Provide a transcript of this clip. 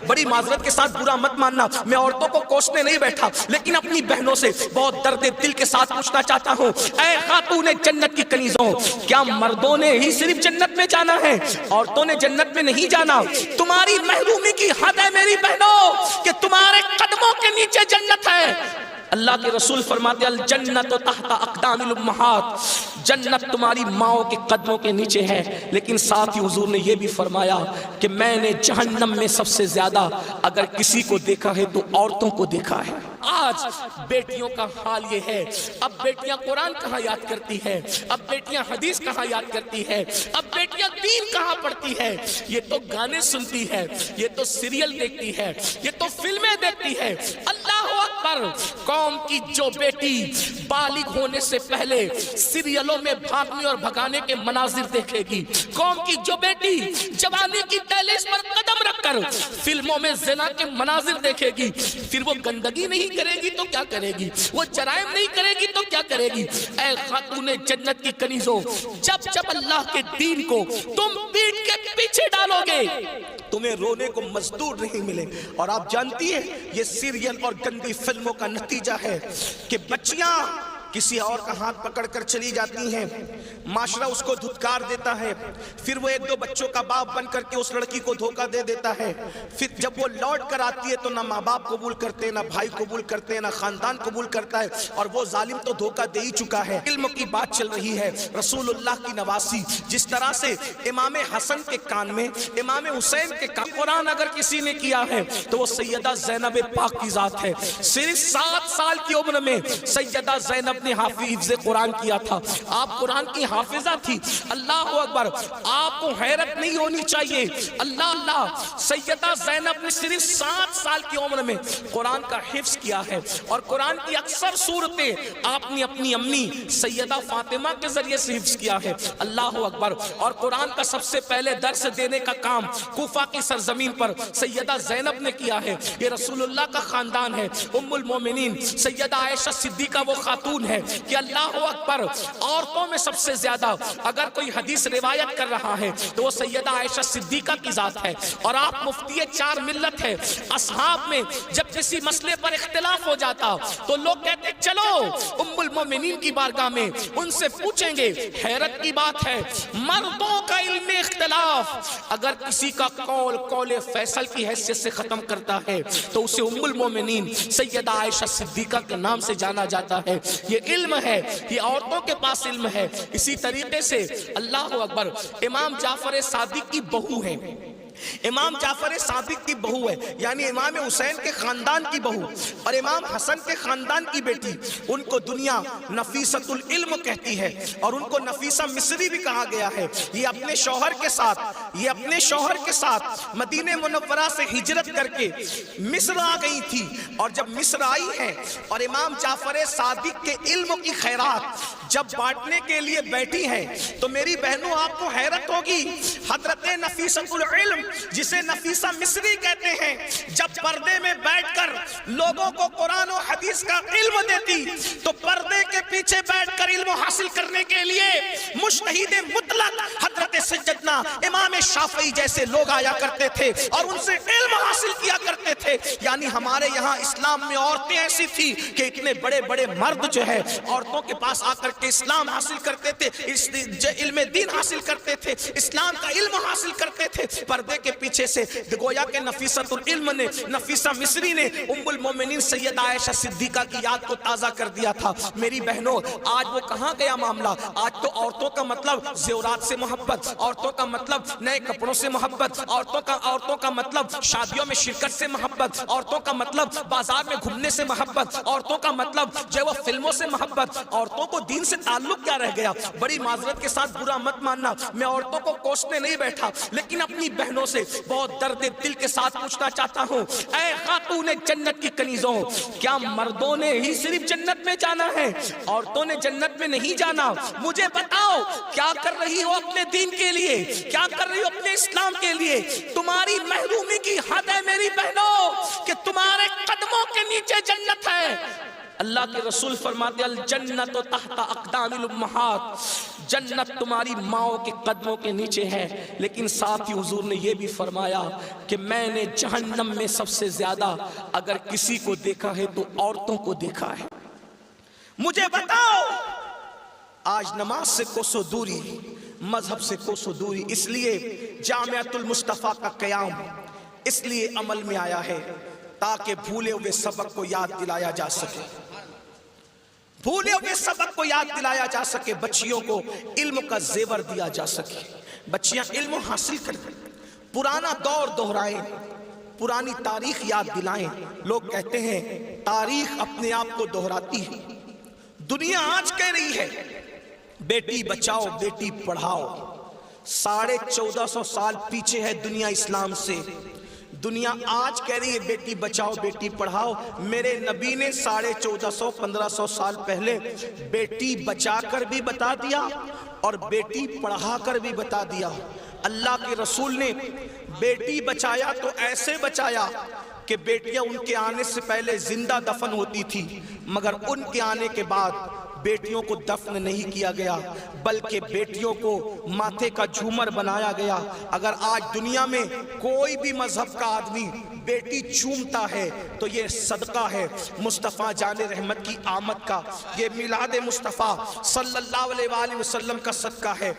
بڑی معذرت کے ساتھ برا مت ماننا، میں عورتوں کو کوسنے نہیں بیٹھا، لیکن اپنی بہنوں سے بہت درد دل کے ساتھ پوچھنا چاہتا ہوں، اے خاتون جنت کی کنیزوں، کیا مردوں نے ہی صرف جنت میں جانا ہے؟ عورتوں نے جنت میں نہیں جانا؟ تمہاری محرومی کی حد ہے میری بہنوں کہ تمہارے قدموں کے نیچے جنت ہے۔ اللہ کے رسول فرماتے الجنت تحت اقدام الامہات، جنت تمہاری ماؤں کے قدموں کے نیچے ہے، لیکن ساتھ ہی حضور نے یہ بھی فرمایا کہ میں نے جہنم میں سب سے زیادہ اگر کسی کو دیکھا ہے تو عورتوں کو دیکھا ہے۔ آج بیٹیوں کا حال یہ ہے، اب بیٹیاں قرآن کہاں یاد کرتی ہے، اب بیٹیاں حدیث کہاں یاد کرتی ہے، اب بیٹیاں دین کہاں پڑھتی ہے؟ یہ تو گانے سنتی ہے، یہ تو سیریل دیکھتی ہے، یہ تو فلمیں دیکھتی ہے۔ اللہ اکبر! قوم کی جو بیٹی بالغ ہونے سے پہلے سیریلوں میں بھاگنے اور بھگانے کے مناظر دیکھے گی، قوم کی جو بیٹی جوانی کی دہلیز پر قدم رکھ کر فلموں میں زنا کے مناظر دیکھے گی، پھر وہ گندگی نہیں کرے گی تو کیا کرے گی؟ وہ جرائم نہیں کرے گی تو کیا کرے گی؟ اے خاتون جنت کی کنیزوں، جب جب اللہ کے دین کو تم پیٹ کے پیچھے ڈالو گے تمہیں رونے کو مزدور نہیں ملے۔ اور آپ جانتی ہیں یہ سیریل اور گندی فلموں کا نتیجہ ہے کہ بچیاں کسی اور کا ہاتھ پکڑ کر چلی جاتی ہیں، معاشرہ اس کو دھتکار دیتا ہے، پھر وہ ایک دو بچوں کا باپ بن کر کے اس لڑکی کو دھوکہ دے دیتا ہے، پھر جب وہ لوٹ کر آتی ہے تو نہ ماں باپ قبول کرتے، نہ بھائی قبول کرتے، نہ خاندان قبول کرتا ہے، اور وہ ظالم تو دھوکہ دے ہی چکا ہے۔ علم کی بات چل رہی ہے، رسول اللہ کی نواسی، جس طرح سے امام حسن کے کان میں، امام حسین کے کان قرآن اگر کسی نے کیا ہے تو وہ سیدہ زینب پاک کی ذات ہے۔ صرف 7 سال کی عمر میں سیدہ زینب نے حافظ قرآن کیا تھا، آپ قرآن کی حافظہ تھی۔ اللہ اکبر! آپ کو حیرت نہیں ہونی چاہیے، اللہ سیدہ زینب نے صرف 7 سال کی عمر میں قرآن کا حفظ کیا ہے، اور قرآن کی اکثر صورتیں آپ نے اپنی امی سیدہ فاطمہ کے ذریعے سے حفظ کیا ہے۔ اللہ اکبر! اور قرآن کا سب سے پہلے درس دینے کا کام کوفہ کی سرزمین پر سیدہ زینب نے کیا ہے۔ یہ رسول اللہ کا خاندان ہے۔ ام المومنین سیدہ عائشہ صدیقہ وہ خاتون ہے کہ اللہ اکبر، عورتوں میں سب سے زیادہ اگر کوئی حدیث روایت کر رہا ہے تو وہ سیدہ عائشہ صدیقہ کی ذات ہے، اور آپ مفتی 4 ملت ہے۔ اصحاب میں جب کسی مسئلے پر اختلاف ہو جاتا تو لوگ کہتے چلو ام المومنین کی بارگاہ میں ان سے پوچھیں گے۔ حیرت کی بات ہے، مردوں کا علم اختلاف اگر کسی کا قول فیصل کی حیثیت سے ختم کرتا ہے تو اسے ام المومنین سیدہ عائشہ صدیقہ کے نام سے جانا جاتا ہے۔ یہ علم ہے، یہ عورتوں کے پاس علم ہے۔ اسی طریقے سے اللہ اکبر، امام جعفر صادق کی بہو ہے، امام جعفر صادق کی بہو ہے، یعنی امام حسین کے خاندان کی بہو اور امام حسن کے خاندان کی بیٹی، ان کو دنیا نفیسۃ العلم کہتی ہے، اور ان کو نفیسہ مصری بھی کہا گیا ہے۔ یہ اپنے شوہر کے ساتھ مدینہ منورہ سے ہجرت کر کے مصر آ گئی تھی، اور جب مصر آئی ہے اور امام جعفر صادق کے علم کی خیرات جب بانٹنے کے لیے بیٹھی ہیں تو میری بہنوں آپ کو حیرت ہوگی، حضرت نفیسۃ العلم جسے نفیسہ مصری کہتے ہیں، جب پردے میں بیٹھ کر لوگوں کو قرآن و حدیث کا علم دیتی تو پردے کے پیچھے بیٹھ کر علم حاصل کرنے کے لیے مجتہد مطلق حضرت سیدنا امام شافعی جیسے لوگ آیا کرتے تھے اور ان سے علم حاصل کیا کرتے تھے۔ یعنی ہمارے یہاں اسلام میں عورتیں ایسی تھی کہ اتنے بڑے بڑے مرد جو ہے عورتوں کے پاس آ کر کے اسلام حاصل کرتے تھے، علم دین حاصل کرتے تھے، اسلام کا علم حاصل کرتے تھے۔ پردے کے پیچھے سے گویا کہ نفیسۃ العلم نے، نفیسہ مصری نے ام المومنین سیدہ عائشہ صدیقہ کی یاد کو تازہ کر دیا تھا۔ میری بہنوں آج وہ کہاں گیا معاملہ؟ آج تو عورتوں کا مطلب زیورات سے محبت، عورتوں کا مطلب نئے کپڑوں سے محبت، عورتوں کا مطلب شادیوں میں شرکت سے محبت، عورتوں کا مطلب بازار میں گھومنے سے محبت، عورتوں کا مطلب جو وہ فلموں سے محبت۔ عورتوں کو دین سے تعلق کیا رہ گیا؟ بڑی معذرت کے ساتھ برا مت ماننا، میں عورتوں کو کوسنے نہیں بیٹھا، لیکن اپنی بہنوں سے بہت درد دل کے ساتھ پوچھنا چاہتا ہوں، اے خاتون جنت کی کنیزوں، کیا مردوں نے ہی صرف جنت میں جانا ہے؟ عورتوں نے جنت میں نہیں جانا؟ مجھے بتاؤ کیا کر رہی ہو اپنے دین کے لیے، کیا کر رہی ہو اپنے اسلام کے لیے؟ تمہاری محرومی کی حد ہے میری بہنوں کہ تمہارے قدموں کے نیچے جنت ہے۔ اللہ کے رسول فرماتے الجنت تحت اقدام الامہات، جنت تمہاری ماؤں کے قدموں کے نیچے ہے، لیکن ساتھ ہی حضور نے یہ بھی فرمایا کہ میں نے جہنم میں سب سے زیادہ اگر کسی کو دیکھا ہے تو عورتوں کو دیکھا ہے۔ مجھے بتاؤ، آج نماز سے کوسوں دوری، مذہب سے کوسوں دوری، اس لیے جامعۃ المصطفیٰ کا قیام اس لیے عمل میں آیا ہے تاکہ بھولے ہوئے سبق کو یاد دلایا جا سکے، بھولے ہوئے سبق کو یاد دلایا جا سکے، بچیوں کو علم کا زیور دیا جا سکے، بچیاں علم حاصل کریں، پرانا دور دہرائیں، پرانی تاریخ یاد دلائیں۔ لوگ کہتے ہیں تاریخ اپنے آپ کو دہراتی ہے، دنیا آج کہہ رہی ہے بیٹی بچاؤ بیٹی پڑھاؤ، 1450 سال پیچھے ہے دنیا اسلام سے، دنیا آج کہہ رہی ہے بیٹی بچاؤ بیٹی پڑھاؤ۔ میرے نبی نے 1450-1500 سال پہلے بیٹی بچا کر بھی بتا دیا اور بیٹی پڑھا کر بھی بتا دیا۔ اللہ کے رسول نے بیٹی بچایا تو ایسے بچایا کہ بیٹیاں ان کے آنے سے پہلے زندہ دفن ہوتی تھی، مگر ان کے آنے کے بعد بیٹیوں کو دفن نہیں کیا گیا بلکہ بیٹیوں کو ماتھے کا جھومر بنایا گیا۔ اگر آج دنیا میں کوئی بھی مذہب کا آدمی بیٹی چومتا ہے تو یہ صدقہ ہے مصطفیٰ جان رحمت کی آمد کا، یہ میلاد مصطفیٰ صلی اللہ علیہ وآلہ وسلم کا صدقہ ہے۔